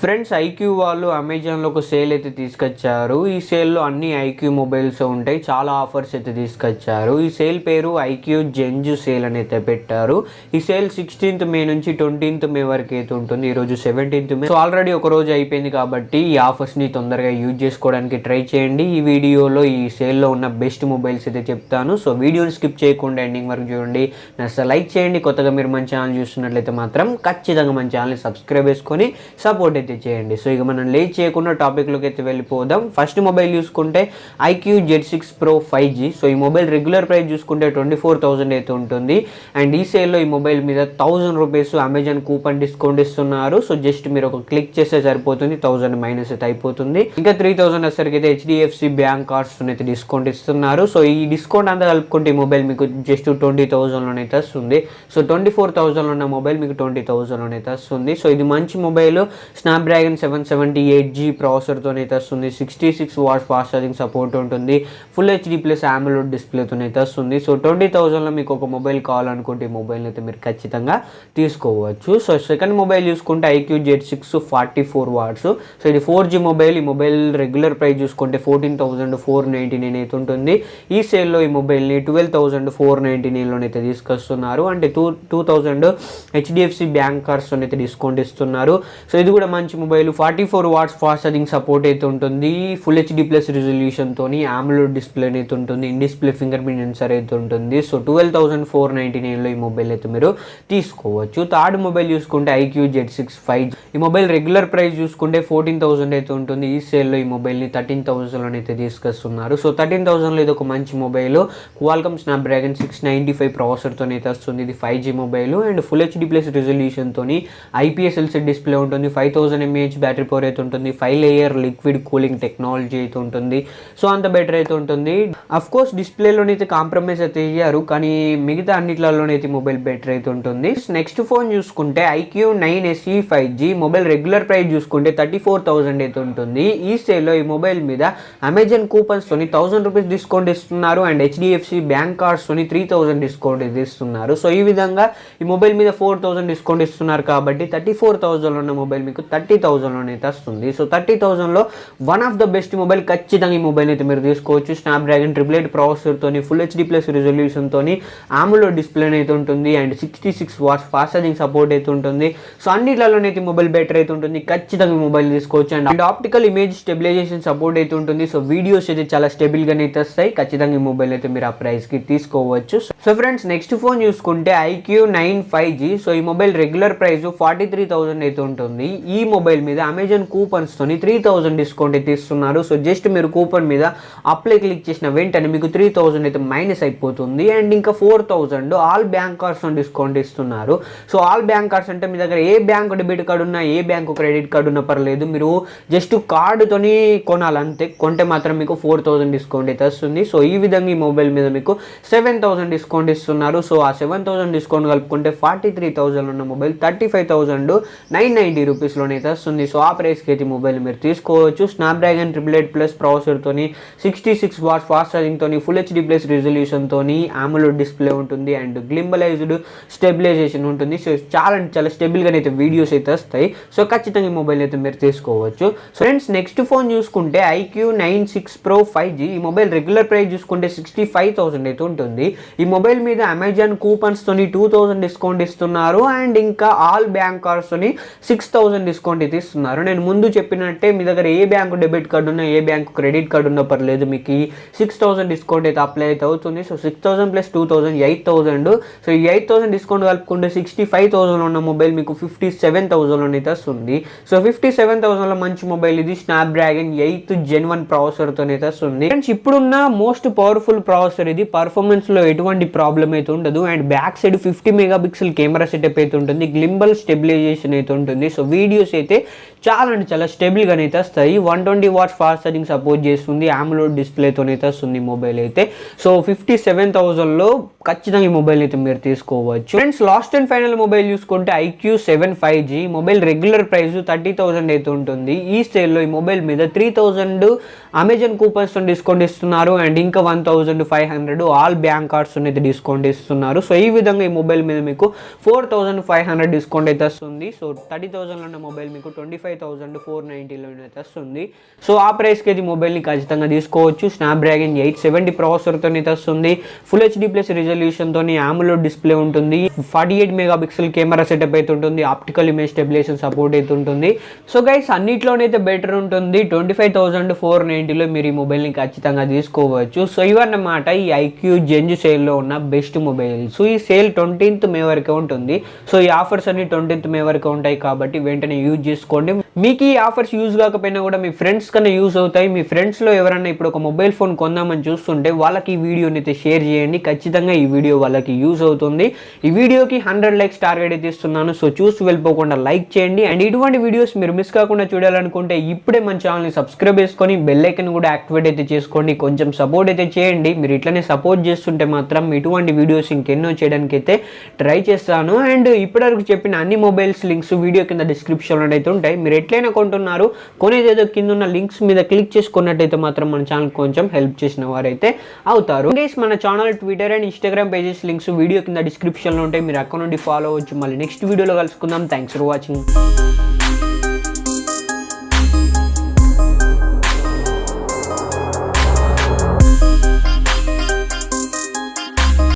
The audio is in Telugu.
ఫ్రెండ్స్, ఐక్యూ వాళ్ళు అమెజాన్లో ఒక సేల్ అయితే తీసుకొచ్చారు. ఈ సేల్లో అన్ని ఐక్యూ మొబైల్స్ ఉంటాయి. చాలా ఆఫర్స్ అయితే తీసుకొచ్చారు. ఈ సేల్ పేరు IQOO Genz సేల్ అని అయితే పెట్టారు. ఈ సేల్ 16th మే నుంచి 20th మే వరకు అయితే ఉంటుంది. ఈరోజు 17th మే. సో ఆల్రెడీ ఒక రోజు అయిపోయింది కాబట్టి ఈ ఆఫర్స్ని తొందరగా యూజ్ చేసుకోవడానికి ట్రై చేయండి. ఈ వీడియోలో ఈ సేల్లో ఉన్న బెస్ట్ మొబైల్స్ అయితే చెప్తాను. సో వీడియోని స్కిప్ చేయకుండా ఎండింగ్ వరకు చూడండి. నచ్చితే లైక్ చేయండి. కొత్తగా మీరు మన ఛానల్ చూస్తున్నట్లయితే మాత్రం ఖచ్చితంగా మన ఛానల్ని సబ్స్క్రైబ్ చేసుకొని సపోర్ట్ అయితే చేయండి. సో ఇక మనం లేట్ చేయకుండా టాపిక్లోకి అయితే వెళ్ళిపోదాం. ఫస్ట్ మొబైల్ చూసుకుంటే IQOO Genz 6 Pro 5G. So ఈ మొబైల్ రెగ్యులర్ ప్రైస్ చూసుకుంటే 24,000 అయితే ఉంటుంది. అండ్ ఈ సేల్లో ఈ మొబైల్ మీద 1000 రూపీస్ అమెజాన్ కూపన్ డిస్కౌంట్ ఇస్తున్నారు. సో జస్ట్ మీరు ఒక క్లిక్ చేస్తే సరిపోతుంది, 1000 మైనస్ అయితే అయిపోతుంది. ఇంకా 3000 వచ్చేసరికి అయితే HDFC బ్యాంక్ కార్డ్స్ అయితే డిస్కౌంట్ ఇస్తున్నారు. సో ఈ డిస్కౌంట్ అంతా కలుపుకుంటే ఈ మొబైల్ మీకు జస్ట్ 20,000లోనైతే వస్తుంది. సో 24,000 ఉన్న మొబైల్ మీకు 20,000లోనైతే వస్తుంది. సో ఇది మంచి మొబైల్. స్నాప్డ్రాగన్ 778G ప్రాసెసర్తో అయితే వస్తుంది. 66 వాట్స్ ఫాస్ట్ ఛార్జింగ్ సపోర్ట్ ఉంటుంది. ఫుల్ HD ప్లస్ AMOLED డిస్ప్లేతో అయితే వస్తుంది. సో 20,000లో మీకు ఒక మొబైల్ కావాలనుకుంటే ఈ మొబైల్ అయితే మీరు ఖచ్చితంగా తీసుకోవచ్చు. సో సెకండ్ మొబైల్ చూసుకుంటే IQOO Genz 6 44 వాట్స్. సో ఇది 4G మొబైల్. ఈ మొబైల్ రెగ్యులర్ ప్రైస్ చూసుకుంటే 14,499 అయితే ఉంటుంది. ఈ సేల్లో ఈ మొబైల్ని 12,499లోనైతే తీసుకొస్తున్నారు. అంటే 2,000 HDFC బ్యాంక్ కార్డ్స్ అయితే డిస్కౌంట్ ఇస్తున్నారు. సో ఇది కూడా మంచి mobile. 44 watts fast charging support అయితే ఉంటుంది. ఫుల్ HD ప్లస్ రిజల్యూషన్తో AMOLED డిస్ప్లే అయితే ఉంటుంది. In display fingerprint sensor అయితే ఉంటుంది. సో 12,499లో ఈ మొబైల్ అయితే మీరు తీసుకోవచ్చు. థర్డ్ మొబైల్ చూసుకుంటే IQOO Genz 6 5G. ఈ మొబైల్ రెగ్యులర్ ప్రైస్ చూసుకుంటే 14,000 అయితే ఉంటుంది. ఈ సేల్లో ఈ మొబైల్ని 13,000లో అయితే తీసుకొస్తున్నారు. సో 13,000లో ఇది ఒక మంచి మొబైల్. క్వాల్కమ్ స్నాప్డ్రాగన్ 695 ప్రాసెసర్తో అయితే వస్తుంది. ఇది 5G mobile and full HD plus రిజల్యూషన్తో IPS LCD డిస్ప్లే ఉంటుంది. 5000 mAh బ్యాటరీ పవర్ అయితే ఉంటుంది. 5 లేయర్ లిక్విడ్ కూలింగ్ టెక్నాలజీ అయితే ఉంటుంది. సో అంత బెటర్ అయితే ఉంటుంది. అఫ్ కోర్స్ డిస్ప్లేలోనైతే కాంప్రమైజ్ అయితే ఇయ్యారు, కానీ మిగతా అన్నిట్లలోనైతే మొబైల్ బెటర్ అయితే ఉంటుంది. నెక్స్ట్ ఫోన్ చూసుకుంటే IQOO 9 SE 5G. Mobile regular price చూసుకుంటే 34,000 అయితే ఉంటుంది. ఈ సేల్లో ఈ మొబైల్ మీద అమెజాన్ కూపన్స్ తోని 1000 రూపీస్ డిస్కౌంట్ ఇస్తున్నారు. అండ్ HDFC బ్యాంక్ కార్డ్స్ తోని 3000 డిస్కౌంట్ ఇది ఇస్తున్నారు. సో ఈ విధంగా ఈ మొబైల్ మీద 4000 డిస్కౌంట్ ఇస్తున్నారు కాబట్టి 34,000 ఉన్న మొబైల్ మీకు 30,000లోనైతే వస్తుంది. సో 30,000లో one of the best mobile. ఖచ్చితంగా ఈ మొబైల్ అయితే మీరు తీసుకోవచ్చు. స్నాప్డ్రాగన్ 888 ప్రాసెసర్తో ఫుల్ HD ప్లస్ రిజల్యూషన్తో AMOLED డిస్ప్లే అయితే ఉంటుంది. And 66 watts fast charging support అయితే ఉంటుంది. సో అన్నిట్లలోనైతే మొబైల్ బెటర్ అయితే ఉంటుంది. ఖచ్చితంగా ఈ మొబైల్ తీసుకోవచ్చు. And optical image stabilization support అయితే ఉంటుంది. సో వీడియోస్ అయితే చాలా స్టేబుల్గానే అయితే వస్తాయి. ఖచ్చితంగా ఈ మొబైల్ అయితే మీరు ఆ ప్రైస్కి తీసుకోవచ్చు. సో ఫ్రెండ్స్, నెక్స్ట్ ఫోన్ చూసుకుంటే IQOO 9 5G. సో ఈ మొబైల్ రెగ్యులర్ ప్రైస్ 43,000 అయితే ఉంటుంది. ఈ మొబైల్ మీద అమెజాన్ కూపన్స్ తోని 3000 డిస్కౌంట్ అయితే ఇస్తున్నారు. సో జస్ట్ మీరు కూపన్ మీద అప్లై క్లిక్ చేసిన వెంటనే మీకు 3000 అయితే మైనస్ అయిపోతుంది. అండ్ ఇంకా 4000 ఆల్ బ్యాంక్ కార్డ్స్ డిస్కౌంట్ ఇస్తున్నారు. సో ఆల్ బ్యాంక్ కార్డ్స్ అంటే మీ దగ్గర ఏ బ్యాంక్ డెబిట్ కార్డు ఉన్నా, ఏ బ్యాంకు క్రెడిట్ కార్డు ఉన్నా పర్లేదు, మీరు జస్ట్ కార్డుతోని కొనాలంతే. కొంటే మాత్రం మీకు 4000 డిస్కౌంట్ అయితే వస్తుంది. సో ఈ విధంగా ఈ మొబైల్ మీద మీకు 7000 డిస్కౌంట్ ఇస్తున్నారు. సో ఆ 7000 డిస్కౌంట్ కలుపుకుంటే 43,000 ఉన్న మొబైల్ 35,990 రూపీస్లోనైతే వస్తుంది. సో ఆ ప్రైస్కి అయితే మొబైల్ మీరు తీసుకోవచ్చు. స్నాప్డ్రాగన్ 888 ప్లస్ ప్రాసెసర్తోని 66 వాట్స్ ఫాస్ట్ ఛార్జింగ్తో ఫుల్ HD ప్లస్ రిజల్యూషన్తో AMOLED డిస్ప్లే ఉంటుంది. అండ్ గ్లింబలైజ్డ్ స్టెబిలైజేషన్ ఉంటుంది. సో చాలా స్టేబుల్గానే అయితే వీడియోస్ అయితే వస్తాయి. సో ఖచ్చితంగా ఈ మొబైల్ అయితే మీరు తీసుకోవచ్చు. సో ఫ్రెండ్స్, నెక్స్ట్ ఫోన్ చూసుకుంటే IQOO 9 6 Pro 5G. ఈ మొబైల్ రెగ్యులర్ ప్రైస్ చూసుకుంటే 65,000 అయితే ఉంటుంది. ఈ మొబైల్ మీద అమెజాన్ కూపన్స్ తోని 2000 డిస్కౌంట్ ఇస్తున్నారు. అండ్ ఇంకా ఆల్ బ్యాంక్ కార్డ్స్ తోని 6000 డిస్కౌంట్ అయితే ఇస్తున్నారు. నేను ముందు చెప్పినట్టే మీ దగ్గర ఏ బ్యాంకు డెబిట్ కార్డు ఉన్నా, ఏ బ్యాంకు క్రెడిట్ కార్డు ఉన్నా పర్లేదు, మీకు ఈ 6000 డిస్కౌంట్ అయితే అప్లై అయితే అవుతుంది. So 6000 plus 2000 8,000. సో ఈ 8,000 డిస్కౌంట్ కలుపుకుంటే 65,000 ఉన్న మొబైల్ మీకు 57,000 అయితే వస్తుంది. సో 57,000లో మంచి మొబైల్ ఇది. స్నాప్డ్రాగన్ 8th Gen 1 ప్రాసెసర్తో అయితే వస్తుంది. ఫ్రెండ్స్, ఇప్పుడున్న మోస్ట్ పవర్ఫుల్ ప్రాసెసర్ ఇది. పర్ఫార్మెన్స్లో ఎటువంటి ప్రాబ్లం అయితే ఉండదు. And back side 50 megapixel camera setup అయితే ఉంటుంది. గ్లింబల్ స్టెబిలైజేషన్ అయితే ఉంటుంది. సో వీడియోస్ అయితే చాలా అంటే చాలా స్టేబుల్గానే అయితే వస్తాయి. 120 వాట్స్ ఫాస్ట్ ఛార్జింగ్ సపోర్ట్ చేస్తుంది. AMOLED డిస్ప్లేతో అయితే వస్తుంది మొబైల్ అయితే. సో 57,000లో ఖచ్చితంగా ఈ మొబైల్ అయితే మీరు తీసుకోవచ్చు. Friends, last and final mobile చూసుకుంటే IQOO 7 5G. Mobile regular price 30,000 అయితే ఉంటుంది. ఈ సేల్లో ఈ మొబైల్ మీద 3000 అమెజాన్ కూపన్స్ డిస్కౌంట్ ఇస్తున్నారు. అండ్ ఇంకా 1500 ఆల్ బ్యాంక్ కార్డ్స్ అయితే డిస్కౌంట్ ఇస్తున్నారు. సో ఈ విధంగా ఈ మొబైల్ మీద మీకు 4500 డిస్కౌంట్ అయితే వస్తుంది. సో 30,000 ఉన్న మొబైల్ మీకు 25,490లో అయితే వస్తుంది. సో ఆ ప్రైస్కి అయితే మొబైల్ని ఖచ్చితంగా తీసుకోవచ్చు. స్నాప్డ్రాగన్ 870 ప్రాసెసర్తో అయితే వస్తుంది. ఫుల్ హెచ్డి ప్లస్ రిజల్యూషన్తో AMOLED డిస్ప్లే ఉంటుంది. 48 మెగాపిక్సెల్ కెమెరా సెటప్ అయితే ఉంటుంది. ఆప్టికల్ ఇమేజ్ స్టెబిలైజేషన్ సపోర్ట్ అయితే ఉంటుంది. సో గైస్ అన్నిట్లోనైతే బెటర్ ఉంటుంది. 25,490లో మీరు ఈ మొబైల్ని ఖచ్చితంగా తీసుకోవచ్చు. సో ఇవన్నమాట ఈ IQOO Genz సేల్లో ఉన్న బెస్ట్ మొబైల్స్. ఈ సేల్ 20th మే వరకే ఉంటుంది. సో ఈ ఆఫర్స్ అన్ని 20th మే వరకే ఉంటాయి కాబట్టి వెంటనే యూజ్ చేసుకోండి. మీకు ఈ ఆఫర్స్ యూజ్ కాకపోయినా కూడా మీ ఫ్రెండ్స్ కన్నా యూజ్ అవుతాయి. మీ ఫ్రెండ్స్లో ఎవరైనా ఇప్పుడు ఒక మొబైల్ ఫోన్ కొందామని చూస్తుంటే వాళ్ళకి ఈ వీడియోని అయితే షేర్ చేయండి. ఖచ్చితంగా ఈ వీడియో వాళ్ళకి యూజ్ అవుతుంది. ఈ వీడియోకి 100 లైక్స్ టార్గెట్ అయితే ఇస్తున్నాను. సో చూసి వెళ్ళిపోకుండా లైక్ చేయండి. అండ్ ఇటువంటి వీడియోస్ మీరు మిస్ కాకుండా చూడాలనుకుంటే ఇప్పుడే మన ఛానల్ని సబ్స్క్రైబ్ చేసుకొని బెల్ ఐకాన్ కూడా యాక్టివేట్ అయితే చేసుకోండి. కొంచెం సపోర్ట్ అయితే చేయండి. మీరు ఇట్లనే సపోర్ట్ చేస్తుంటే మాత్రం ఇటువంటి వీడియోస్ ఇంకెన్నో చేయడానికి అయితే ట్రై చేస్తాను. అండ్ ఇప్పటివరకు చెప్పిన అన్ని మొబైల్స్ లింక్స్ వీడియో కింద డిస్క్రిప్షన్లో అయితే ఉంటాయి. మీరు ఎట్లయినా కొంటున్నారు కొనేదేదో కింద ఉన్న లింక్స్ మీద క్లిక్ చేసుకున్నట్టయితే మాత్రం మన ఛానల్ కొంచెం హెల్ప్ చేసిన వారైతే అవుతారు. గైస్ మన channel Twitter and Instagram pages links video కింద డిస్క్రిప్షన్లో ఉంటాయి. మీరు అక్కడ నుండి ఫాలో అవ్వచ్చు. మళ్ళీ నెక్స్ట్ వీడియోలో కలుసుకుందాం. Thanks for watching.